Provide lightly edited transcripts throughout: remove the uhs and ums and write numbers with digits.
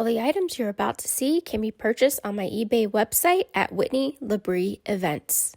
All the items you're about to see can be purchased on my eBay website at Whitney Labrie Events.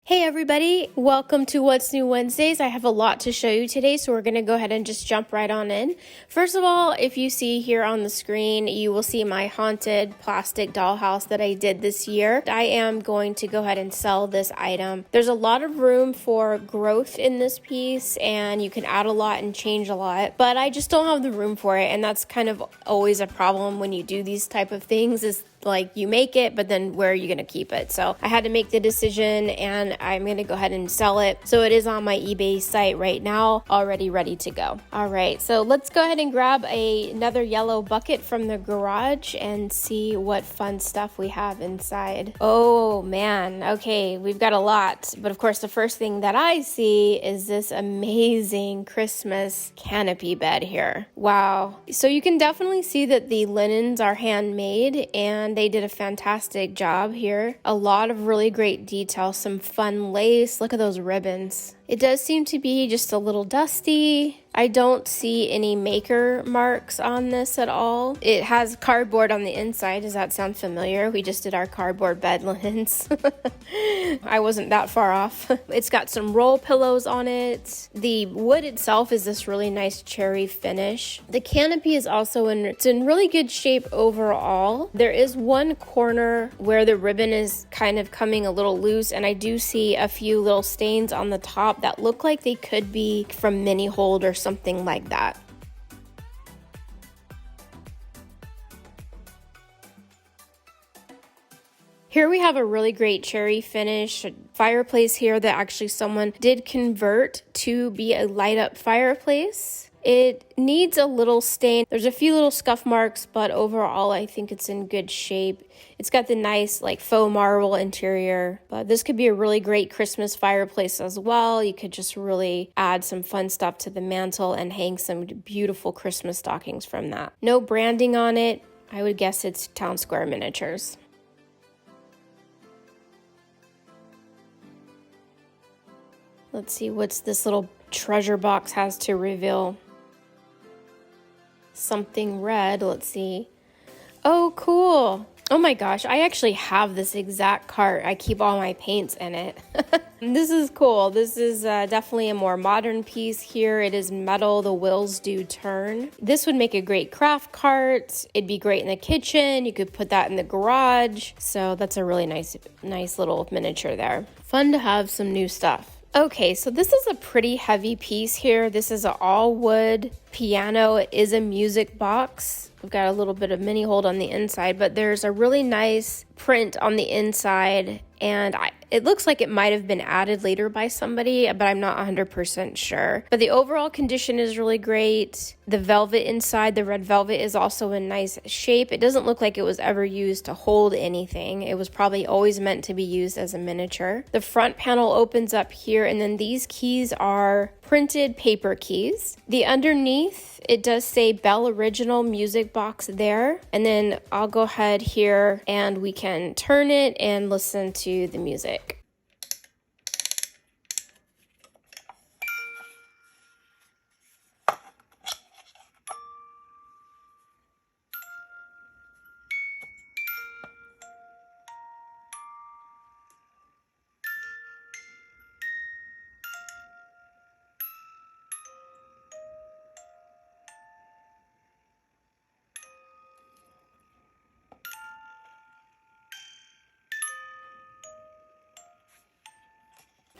Hey everybody, welcome to What's New Wednesdays. I have a lot to show you today, so we're going to go ahead and just jump right on in. First of all, if you see here on the screen, you will see my haunted plastic dollhouse that I did this year. I am going to go ahead and sell this item. There's a lot of room for growth in this piece, and you can add a lot and change a lot, but I just don't have the room for it, and that's kind of always a problem when you do these type of things is like you make it, but then where are you going to keep it? So I had to make the decision and I'm going to go ahead and sell it. So it is on my eBay site right now, already ready to go. All right, so let's go ahead and grab another yellow bucket from the garage and see what fun stuff we have inside. Oh man, okay, we've got a lot. But of course, the first thing that I see is this amazing Christmas canopy bed here. Wow. So you can definitely see that the linens are handmade and they did a fantastic job here. A lot of really great detail, some fun lace. Look at those ribbons. It does seem to be just a little dusty. I don't see any maker marks on this at all. It has cardboard on the inside. Does that sound familiar? We just did our cardboard bed linens. I wasn't that far off. It's got some roll pillows on it. The wood itself is this really nice cherry finish. The canopy is also it's in really good shape overall. There is one corner where the ribbon is kind of coming a little loose, and I do see a few little stains on the top that look like they could be from mini hold or something like that. Here we have a really great cherry finish fireplace here that actually someone did convert to be a light up fireplace. It needs a little stain. There's a few little scuff marks, but overall I think it's in good shape. It's got the nice like faux marble interior, but this could be a really great Christmas fireplace as well. You could just really add some fun stuff to the mantle and hang some beautiful Christmas stockings from that. No branding on it. I would guess it's Town Square Miniatures. Let's see what's this little treasure box has to reveal. Something red, let's see. Oh, cool. Oh my gosh, I actually have this exact cart. I keep all my paints in it. This is cool. This is definitely a more modern piece here. It is metal. The wheels do turn. This would make a great craft cart. It'd be great in the kitchen. You could put that in the garage. So that's a really nice little miniature there. Fun to have some new stuff. Okay, so this is a pretty heavy piece here. This is an all wood piano. It is a music box. We've got a little bit of mini hold on the inside, but there's a really nice print on the inside, and it looks like it might have been added later by somebody, but I'm not 100% sure. But the overall condition is really great. The velvet inside, the red velvet, is also in nice shape. It doesn't look like it was ever used to hold anything. It was probably always meant to be used as a miniature. The front panel opens up here, and then these keys are printed paper keys. The underneath, it does say Bell Original Music Box there. And then I'll go ahead here and we can turn it and listen to the music.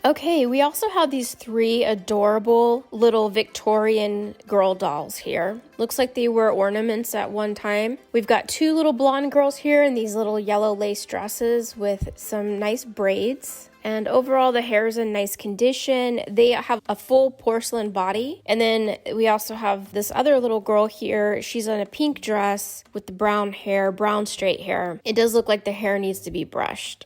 Okay, we also have these three adorable little Victorian girl dolls here. Looks like they were ornaments at one time. We've got two little blonde girls here in these little yellow lace dresses with some nice braids. And overall, the hair is in nice condition. They have a full porcelain body. And then we also have this other little girl here. She's in a pink dress with the brown hair, brown straight hair. It does look like the hair needs to be brushed.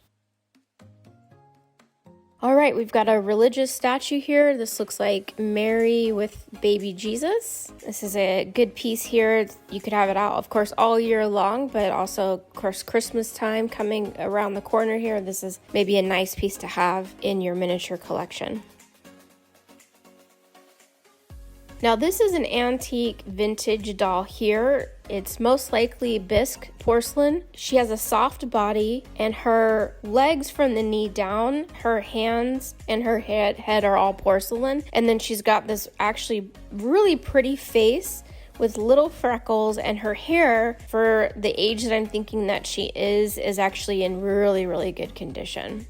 All right, we've got a religious statue here. This looks like Mary with baby Jesus. This is a good piece here. You could have it out, of course, all year long, but also, of course, Christmas time coming around the corner here. This is maybe a nice piece to have in your miniature collection. Now, this is an antique vintage doll here. It's most likely bisque porcelain. She has a soft body, and her legs from the knee down, her hands and her head are all porcelain. And then she's got this actually really pretty face with little freckles, and her hair, for the age that I'm thinking that she is actually in really, really good condition.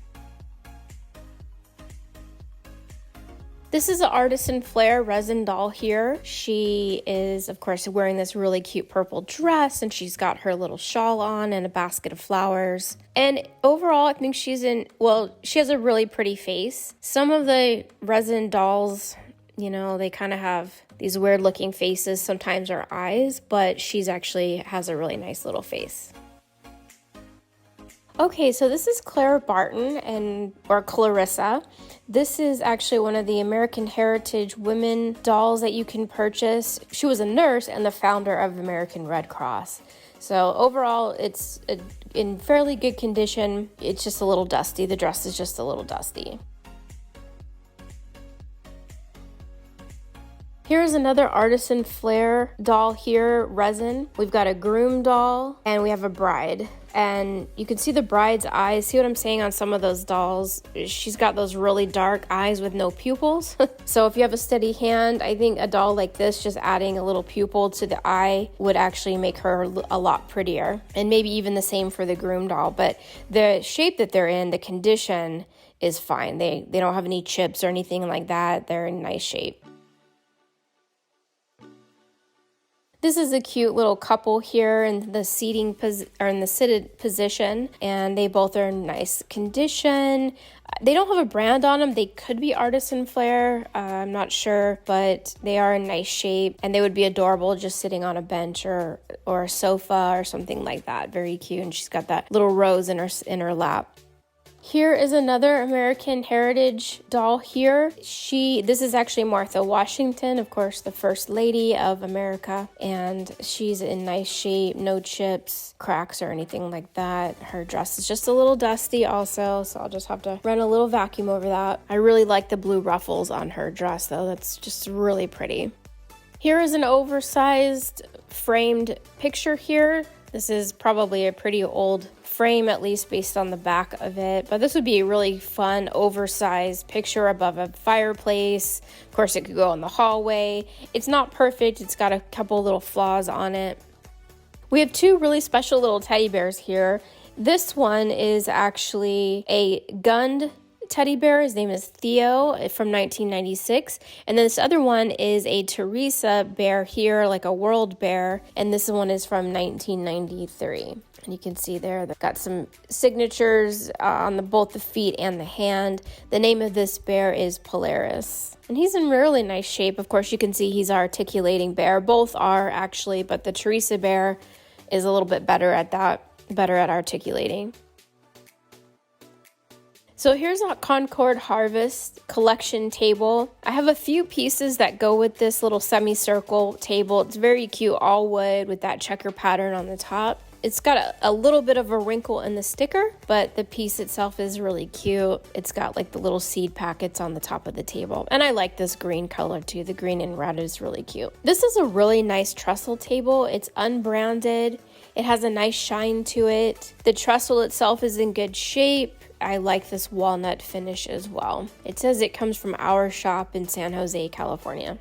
This is an Artisan Flair resin doll here. She is, of course, wearing this really cute purple dress, and she's got her little shawl on and a basket of flowers. And overall, I think she has a really pretty face. Some of the resin dolls, you know, they kind of have these weird looking faces, sometimes are eyes, but she's actually has a really nice little face. Okay, so this is Clara Barton or Clarissa. This is actually one of the American Heritage women dolls that you can purchase. She was a nurse and the founder of American Red Cross. So overall, it's in fairly good condition. It's just a little dusty. The dress is just a little dusty. Here's another Artisan Flair doll here, resin. We've got a groom doll and we have a bride. And you can see the bride's eyes. See what I'm saying on some of those dolls? She's got those really dark eyes with no pupils. So if you have a steady hand, I think a doll like this, just adding a little pupil to the eye would actually make her a lot prettier. And maybe even the same for the groom doll. But the shape that they're in, the condition is fine. They don't have any chips or anything like that. They're in nice shape. This is a cute little couple here in the seated position, and they both are in nice condition. They don't have a brand on them. They could be Artisan Flair. I'm not sure, but they are in nice shape, and they would be adorable just sitting on a bench or a sofa or something like that. Very cute, and she's got that little rose in her lap. Here is another American Heritage doll here. This is actually Martha Washington, of course, the First Lady of America, and she's in nice shape, no chips, cracks, or anything like that. Her dress is just a little dusty also, so I'll just have to run a little vacuum over that. I really like the blue ruffles on her dress, though. That's just really pretty. Here is an oversized framed picture here. This is probably a pretty old frame, at least based on the back of it, but this would be a really fun oversized picture above a fireplace. Of course, it could go in the hallway. It's not perfect. It's got a couple little flaws on it. We have two really special little teddy bears here. This one is actually a Gund teddy bear. His name is Theo from 1996. And then this other one is a Teresa bear here, like a world bear. And this one is from 1993. And you can see there, they've got some signatures on both the feet and the hand. The name of this bear is Polaris. And he's in really nice shape. Of course, you can see he's an articulating bear. Both are actually, but the Teresa bear is a little bit better at articulating. So here's a Concord Harvest collection table. I have a few pieces that go with this little semicircle table. It's very cute, all wood with that checker pattern on the top. It's got a little bit of a wrinkle in the sticker, but the piece itself is really cute. It's got like the little seed packets on the top of the table. And I like this green color too. The green and red is really cute. This is a really nice trestle table. It's unbranded. It has a nice shine to it. The trestle itself is in good shape. I like this walnut finish as well. It says it comes from our shop in San Jose, California.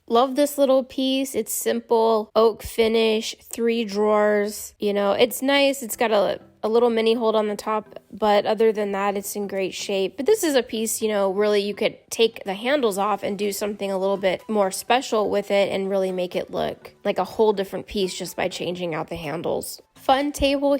Love this little piece. It's simple, oak finish, 3 drawers. You know, it's nice. It's got a little mini hold on the top, but other than that, it's in great shape. But this is a piece, you know, really you could take the handles off and do something a little bit more special with it and really make it look like a whole different piece just by changing out the handles. Fun table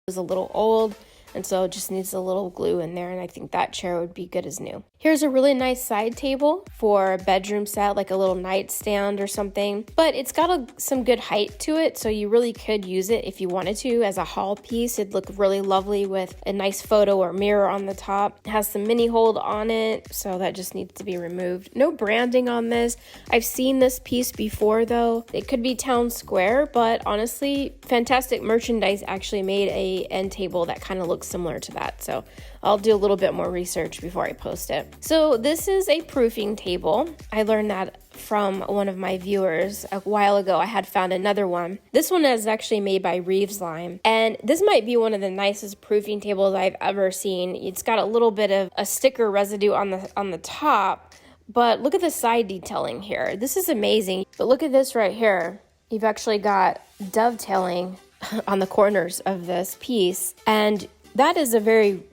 was a little old, and so it just needs a little glue in there, and I think that chair would be good as new. Here's a really nice side table for a bedroom set, like a little nightstand or something, but it's got some good height to it, so you really could use it if you wanted to as a haul piece. It'd look really lovely with a nice photo or mirror on the top. It has some mini hold on it, so that just needs to be removed. No branding on this. I've seen this piece before though. It could be town square, but honestly, Fantastic Merchandise actually made a end table that kind of looks similar to that, so I'll do a little bit more research before I post it. So this is a proofing table. I learned that from one of my viewers a while ago. I had found another one. This one is actually made by Reeves Lime, and this might be one of the nicest proofing tables I've ever seen. It's got a little bit of a sticker residue on the top, but look at the side detailing here. This is amazing. But look at this right here. You've actually got dovetailing on the corners of this piece, and that is a very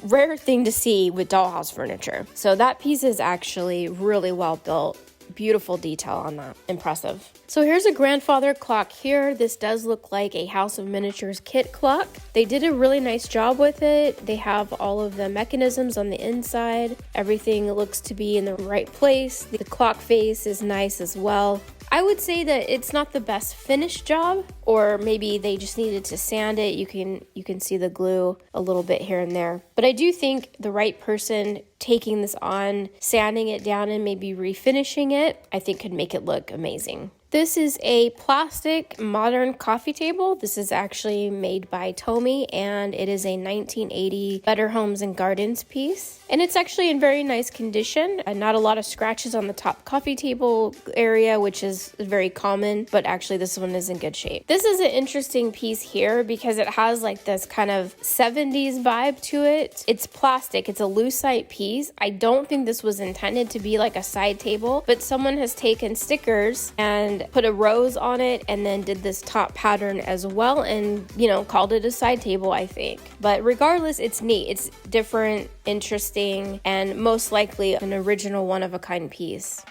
rare thing to see with dollhouse furniture. So that piece is actually really well built. Beautiful detail on that. Impressive. So here's a grandfather clock here. This does look like a House of Miniatures kit clock. They did a really nice job with it. They have all of the mechanisms on the inside. Everything looks to be in the right place. The clock face is nice as well. I would say that it's not the best finished job, or maybe they just needed to sand it. You can see the glue a little bit here and there. But I do think the right person taking this on, sanding it down and maybe refinishing it, I think could make it look amazing. This is a plastic modern coffee table. This is actually made by Tomy, and it is a 1980 Better Homes and Gardens piece. And it's actually in very nice condition. Not a lot of scratches on the top coffee table area, which is very common, but actually this one is in good shape. This is an interesting piece here because it has like this kind of 70s vibe to it. It's plastic. It's a lucite piece. I don't think this was intended to be like a side table, but someone has taken stickers and put a rose on it and then did this top pattern as well, and called it a side table, I think. But regardless, it's neat. It's different, interesting, and most likely an original one-of-a-kind piece.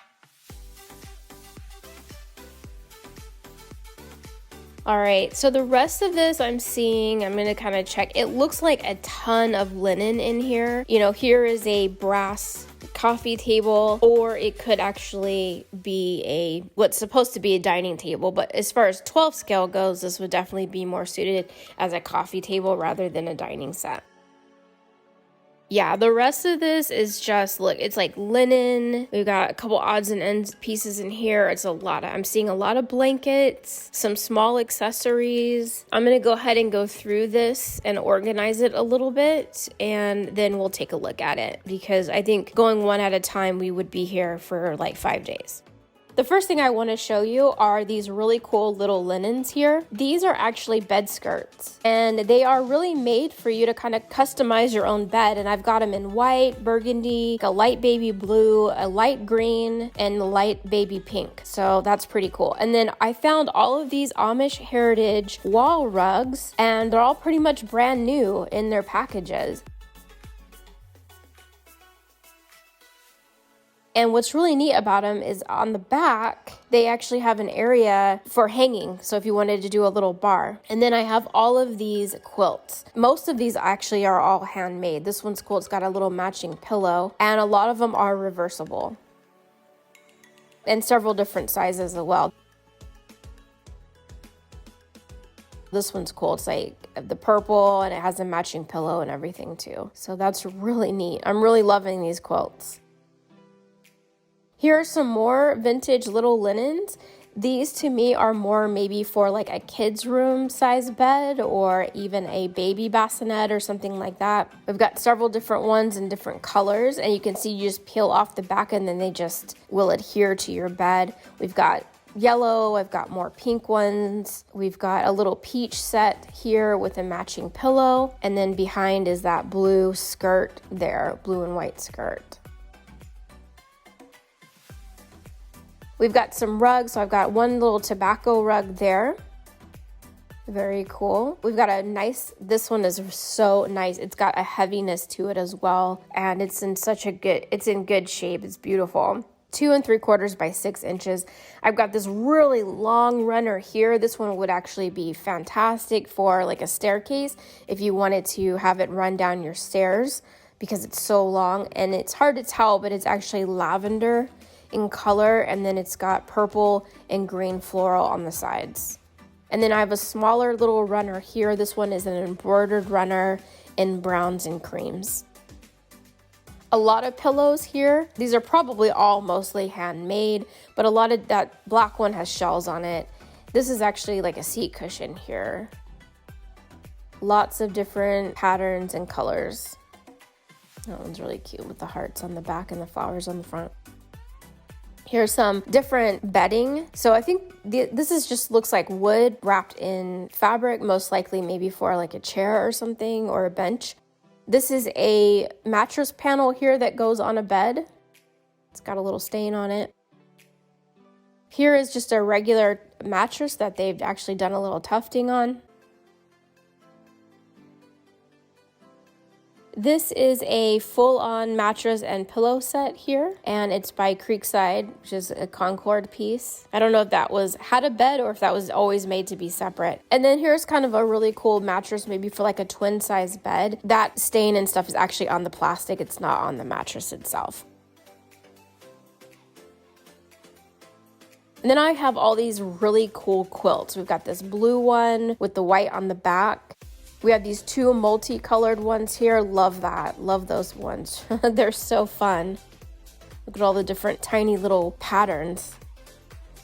All right, so the rest of this I'm going to kind of check. It looks like a ton of linen in here. Here is a brass coffee table, or it could actually be what's supposed to be a dining table, but as far as 12 scale goes, this would definitely be more suited as a coffee table rather than a dining set. Yeah, the rest of this is just, look, it's like linen. We've got a couple odds and ends pieces in here. I'm seeing a lot of blankets, some small accessories. I'm going to go ahead and go through this and organize it a little bit, and then we'll take a look at it, because I think going one at a time, we would be here for like 5 days. The first thing I want to show you are these really cool little linens here. These are actually bed skirts, and they are really made for you to kind of customize your own bed. And I've got them in white, burgundy, a light baby blue, a light green, and a light baby pink. So that's pretty cool. And then I found all of these Amish Heritage wall rugs, and they're all pretty much brand new in their packages. And what's really neat about them is on the back, they actually have an area for hanging. So if you wanted to do a little bar. And then I have all of these quilts. Most of these actually are all handmade. This one's cool. It's got a little matching pillow, and a lot of them are reversible. And several different sizes as well. This one's cool. It's like the purple, and it has a matching pillow and everything too. So that's really neat. I'm really loving these quilts. Here are some more vintage little linens. These to me are more maybe for like a kid's room size bed, or even a baby bassinet or something like that. We've got several different ones in different colors, and you can see you just peel off the back and then they just will adhere to your bed. We've got yellow, I've got more pink ones. We've got a little peach set here with a matching pillow, and then behind is that blue skirt there, blue and white skirt. We've got some rugs, so I've got one little tobacco rug there. Very cool. We've got this one is so nice. It's got a heaviness to it as well, and it's in good shape. It's beautiful. 2 3/4 by 6 inches. I've got this really long runner here. This one would actually be fantastic for like a staircase if you wanted to have it run down your stairs because it's so long, and it's hard to tell, but it's actually lavender in color, and then it's got purple and green floral on the sides. And then I have a smaller little runner here. This one is an embroidered runner in browns and creams. A lot of pillows here. These are probably all mostly handmade, but a lot of that black one has shells on it. This is actually like a seat cushion here. Lots of different patterns and colors. That one's really cute with the hearts on the back and the flowers on the front. Here's some different bedding. So I think this is just looks like wood wrapped in fabric, most likely maybe for like a chair or something or a bench. This is a mattress panel here that goes on a bed. It's got a little stain on it. Here is just a regular mattress that they've actually done a little tufting on. This is a full-on mattress and pillow set here, and it's by Creekside, which is a Concord piece. I don't know if that had a bed or if that was always made to be separate. And then here's kind of a really cool mattress, maybe for like a twin size bed. That stain and stuff is actually on the plastic. It's not on the mattress itself. And then I have all these really cool quilts. We've got this blue one with the white on the back. We have these two multicolored ones here. Love that. Love those ones. They're so fun. Look at all the different tiny little patterns.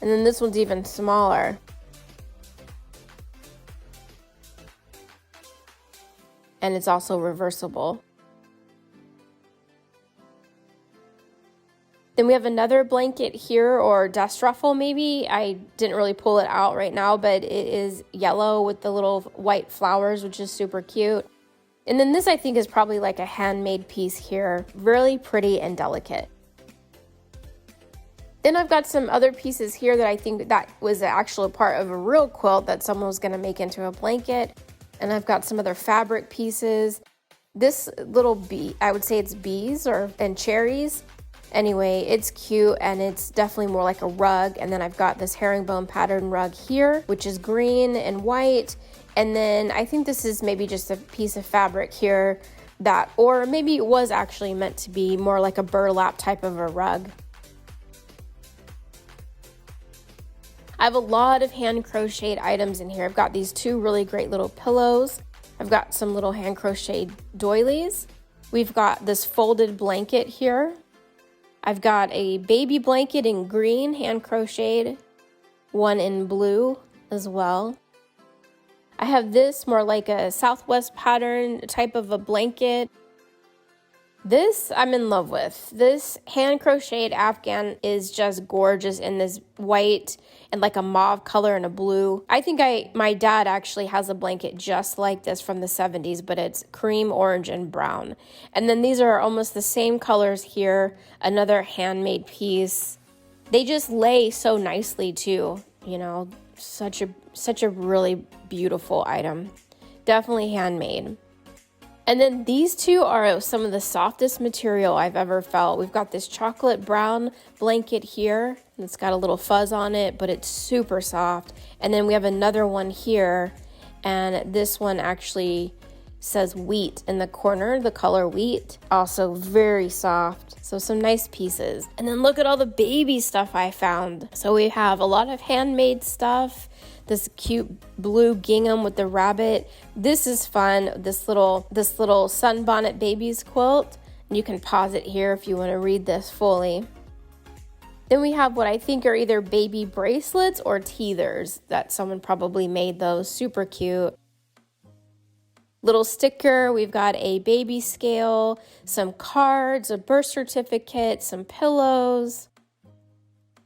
And then this one's even smaller. And it's also reversible. Then we have another blanket here, or dust ruffle maybe. I didn't really pull it out right now, but it is yellow with the little white flowers, which is super cute. And then this I think is probably like a handmade piece here. Really pretty and delicate. Then I've got some other pieces here that I think that was actually part of a real quilt that someone was going to make into a blanket. And I've got some other fabric pieces. This little bee, I would say it's bees and cherries. Anyway, it's cute and it's definitely more like a rug. And then I've got this herringbone pattern rug here, which is green and white. And then I think this is maybe just a piece of fabric here or maybe it was actually meant to be more like a burlap type of a rug. I have a lot of hand crocheted items in here. I've got these two really great little pillows. I've got some little hand crocheted doilies. We've got this folded blanket here. I've got a baby blanket in green, hand crocheted, one in blue as well. I have this more like a Southwest pattern type of a blanket. This I'm in love with. This hand crocheted Afghan is just gorgeous in this white and like a mauve color and a blue. I think my dad actually has a blanket just like this from the 70s, but it's cream, orange, and brown. And then these are almost the same colors here. Another handmade piece. They just lay so nicely too, you know, such a really beautiful item. Definitely handmade. And then these two are some of the softest material I've ever felt. We've got this chocolate brown blanket here, and it's got a little fuzz on it, but it's super soft. And then we have another one here, and this one actually says wheat in the corner, the color wheat. Also very soft. So some nice pieces. And then look at all the baby stuff I found. So we have a lot of handmade stuff. This cute blue gingham with the rabbit. This is fun. This little sunbonnet babies quilt. And you can pause it here if you want to read this fully. Then we have what I think are either baby bracelets or teethers that someone probably made those. Super cute. Little sticker. We've got a baby scale, some cards, a birth certificate, some pillows.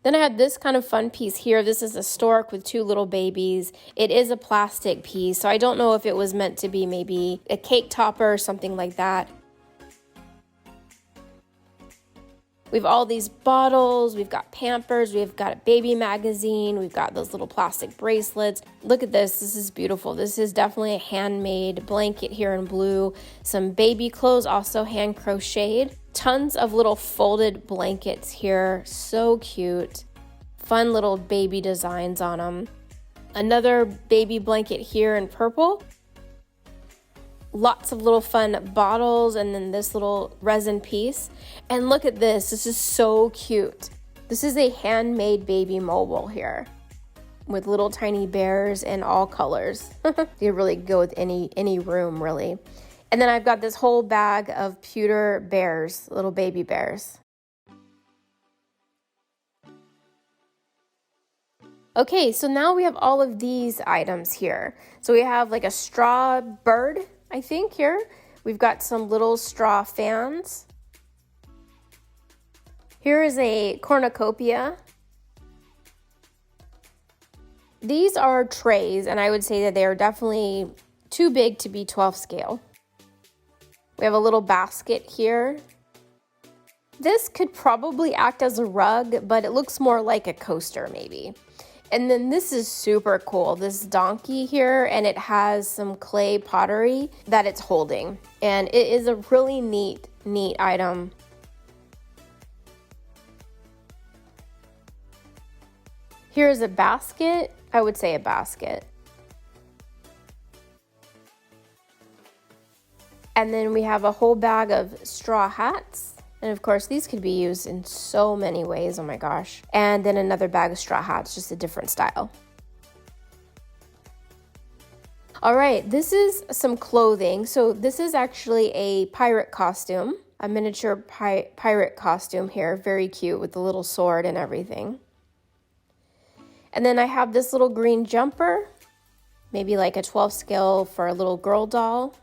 Then I had this kind of fun piece here. This is a stork with two little babies. It is a plastic piece, so I don't know if it was meant to be maybe a cake topper or something like that. We have all these bottles, we've got Pampers, we've got a baby magazine, we've got those little plastic bracelets. Look at this, this is beautiful. This is definitely a handmade blanket here in blue. Some baby clothes, also hand crocheted. Tons of little folded blankets here, so cute. Fun little baby designs on them. Another baby blanket here in purple. Lots of little fun bottles, and then this little resin piece. And look at this, this is so cute. This is a handmade baby mobile here with little tiny bears in all colors. You really go with any room, really. And then I've got this whole bag of pewter bears, little baby bears. Okay, so now we have all of these items here. So we have like a straw bird, I think, here. We've got some little straw fans. Here is a cornucopia. These are trays, and I would say that they are definitely too big to be 12 scale. We have a little basket here. This could probably act as a rug, but it looks more like a coaster maybe. And then this is super cool, this donkey here, and it has some clay pottery that it's holding. And it is a really neat item. Here's a basket, I would say a basket. And then we have a whole bag of straw hats. And of course, these could be used in so many ways, oh my gosh. And then another bag of straw hats, just a different style. All right, this is some clothing. So this is actually a pirate costume, a miniature pirate costume here. Very cute with the little sword and everything. And then I have this little green jumper, maybe like a 12 scale for a little girl doll.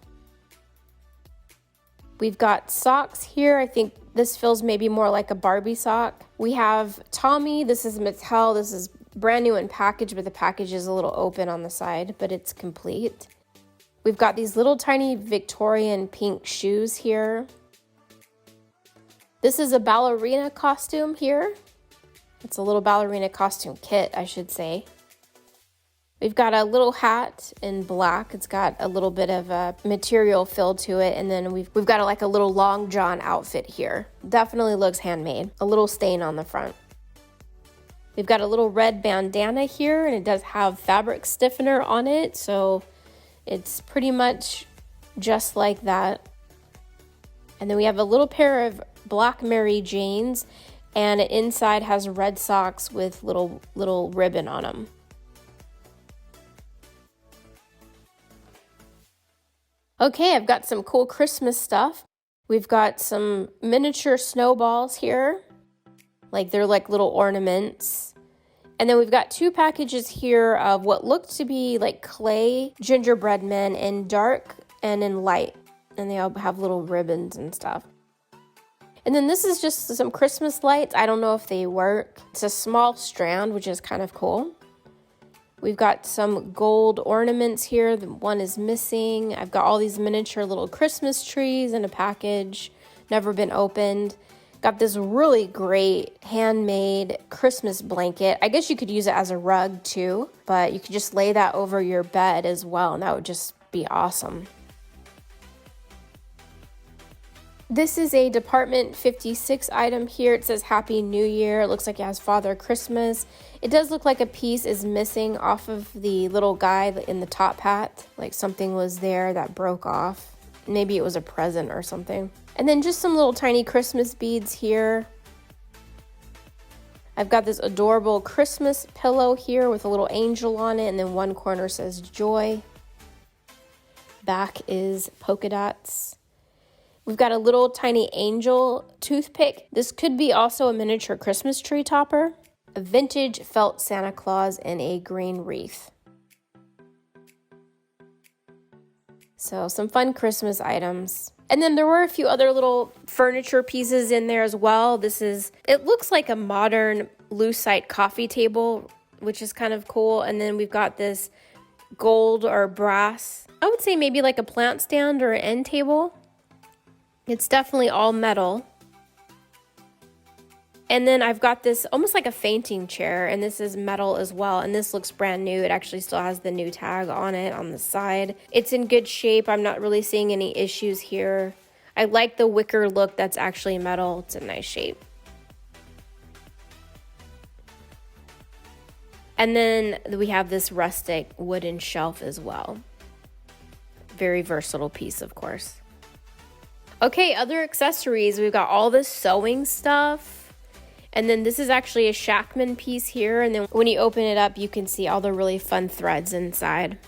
We've got socks here. I think this feels maybe more like a Barbie sock. We have Tommy. This is Mattel. This is brand new in package, but the package is a little open on the side, but it's complete. We've got these little tiny Victorian pink shoes here. This is a ballerina costume here. It's a little ballerina costume kit, I should say. We've got a little hat in black. It's got a little bit of a material fill to it. And then we've got like a little long john outfit here. Definitely looks handmade. A little stain on the front. We've got a little red bandana here, and it does have fabric stiffener on it. So it's pretty much just like that. And then we have a little pair of black Mary Janes, and it inside has red socks with little ribbon on them. Okay, I've got some cool Christmas stuff. We've got some miniature snowballs here. They're like little ornaments. And then we've got two packages here of what look to be like clay gingerbread men in dark and in light. And they all have little ribbons and stuff. And then this is just some Christmas lights. I don't know if they work. It's a small strand, which is kind of cool. We've got some gold ornaments here. The one is missing. I've got all these miniature little Christmas trees in a package, never been opened. Got this really great handmade Christmas blanket. I guess you could use it as a rug too, but you could just lay that over your bed as well, and that would just be awesome. This is a Department 56 item here. It says Happy New Year. It looks like it has Father Christmas. It does look like a piece is missing off of the little guy in the top hat. Like something was there that broke off. Maybe it was a present or something. And then just some little tiny Christmas beads here. I've got this adorable Christmas pillow here with a little angel on it, and then one corner says Joy. Back is polka dots. We've got a little tiny angel toothpick. This could be also a miniature Christmas tree topper. A vintage felt Santa Claus in a green wreath. So some fun Christmas items. And then there were a few other little furniture pieces in there as well. It looks like a modern lucite coffee table, which is kind of cool. And then we've got this gold or brass, I would say maybe like a plant stand or an end table. It's definitely all metal. And then I've got this almost like a fainting chair, and this is metal as well, and this looks brand new. It actually still has the new tag on it on the side. It's in good shape. I'm not really seeing any issues here. I like the wicker look that's actually metal. It's a nice shape. And then we have this rustic wooden shelf as well. Very versatile piece, of course. Okay, other accessories. We've got all this sewing stuff. And then this is actually a Shackman piece here. And then when you open it up, you can see all the really fun threads inside.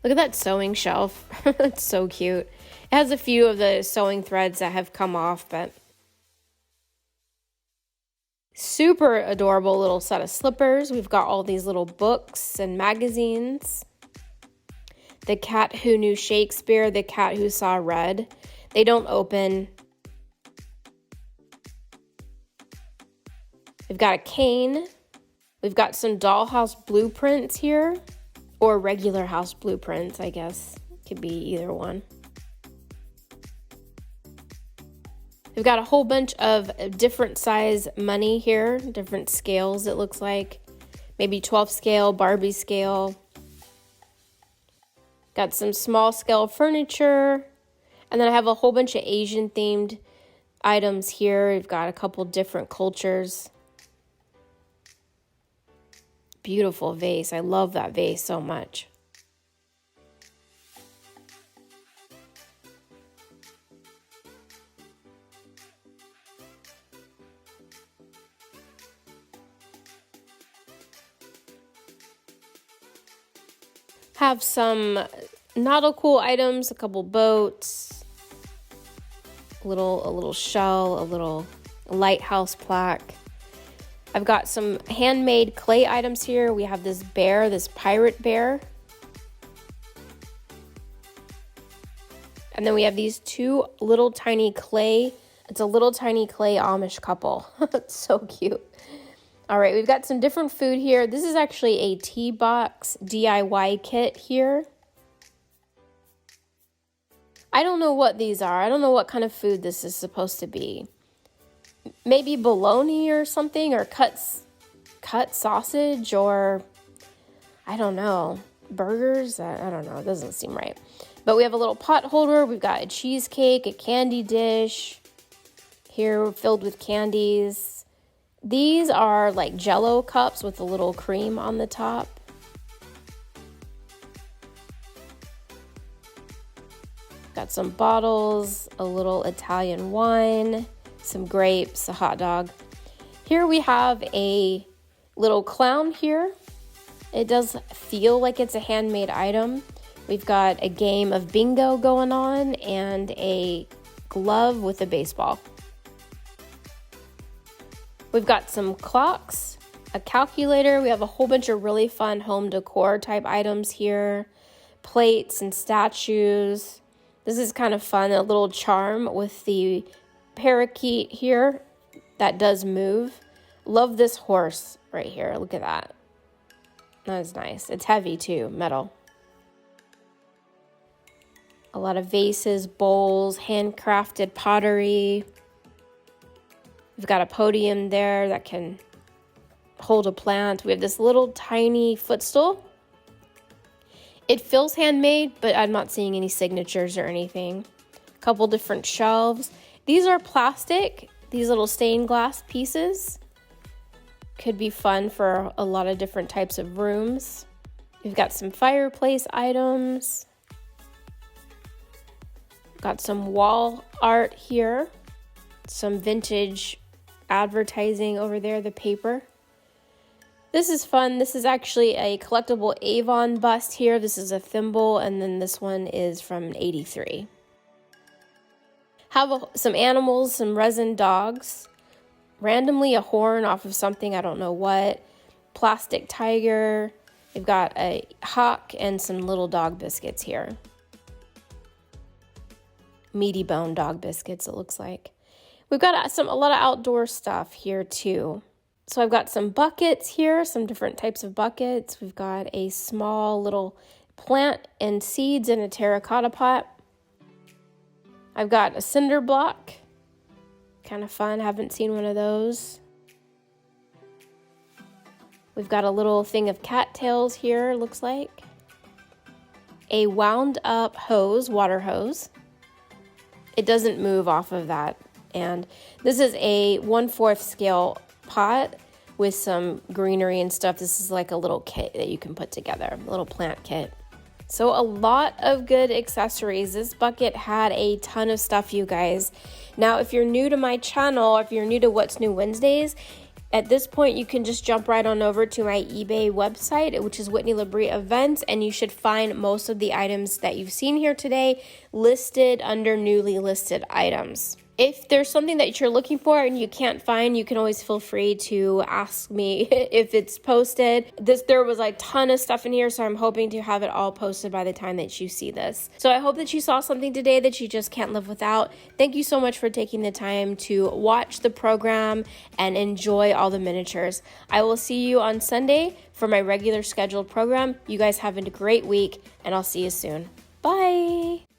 Look at that sewing shelf. It's so cute. It has a few of the sewing threads that have come off, but super adorable little set of slippers. We've got all these little books and magazines. The Cat Who Knew Shakespeare, The Cat Who Saw Red. They don't open. We've got a cane. We've got some dollhouse blueprints here, or regular house blueprints, I guess. Could be either one. We've got a whole bunch of different size money here, different scales it looks like. Maybe 12 scale, Barbie scale. Got some small scale furniture. And then I have a whole bunch of Asian themed items here. We've got a couple different cultures. Beautiful vase. I love that vase so much. Have some nautical items, a couple boats, a little shell, a little lighthouse plaque. I've got some handmade clay items here. We have this bear, this pirate bear. And then we have these two little tiny clay. It's a little tiny clay Amish couple. It's so cute. All right, we've got some different food here. This is actually a tea box DIY kit here. I don't know what these are. I don't know what kind of food this is supposed to be. Maybe bologna or something, or cut sausage, or I don't know, burgers. I don't know. It doesn't seem right. But we have a little pot holder. We've got a cheesecake, a candy dish here filled with candies. These are like Jell-O cups with a little cream on the top. Got some bottles, a little Italian wine, some grapes, a hot dog. Here we have a little clown here. It does feel like it's a handmade item. We've got a game of bingo going on and a glove with a baseball. We've got some clocks, a calculator. We have a whole bunch of really fun home decor type items here. Plates and statues. This is kind of fun, a little charm with the parakeet here that does move. Love this horse right here. Look at that. That is nice. It's heavy too, metal. A lot of vases, bowls, handcrafted pottery. We've got a podium there that can hold a plant. We have this little tiny footstool. It feels handmade, but I'm not seeing any signatures or anything. A couple different shelves. These are plastic, these little stained glass pieces. Could be fun for a lot of different types of rooms. We've got some fireplace items. Got some wall art here. Some vintage advertising over there, the paper. This is fun. This is actually a collectible Avon bust here. This is a thimble, and then this one is from '83. Have some animals, some resin dogs. Randomly a horn off of something, I don't know what. Plastic tiger. We've got a hawk and some little dog biscuits here. Meaty bone dog biscuits, it looks like. We've got a lot of outdoor stuff here too. So I've got some buckets here, some different types of buckets. We've got a small little plant and seeds in a terracotta pot. I've got a cinder block, Kind of fun, haven't seen one of those. We've got a little thing of cattails here, looks like. A wound up hose, water hose. It doesn't move off of that. And this is a 1/4 scale pot with some greenery and stuff. This is like a little kit that you can put together, a little plant kit. So a lot of good accessories. This bucket had a ton of stuff, you guys. Now, if you're new to my channel, if you're new to What's New Wednesdays, at this point, you can just jump right on over to my eBay website, which is Whitney Labrie Events, and you should find most of the items that you've seen here today listed under newly listed items. If there's something that you're looking for and you can't find, you can always feel free to ask me if it's posted. There was a ton of stuff in here, so I'm hoping to have it all posted by the time that you see this. So I hope that you saw something today that you just can't live without. Thank you so much for taking the time to watch the program and enjoy all the miniatures. I will see you on Sunday for my regular scheduled program. You guys have a great week, and I'll see you soon. Bye!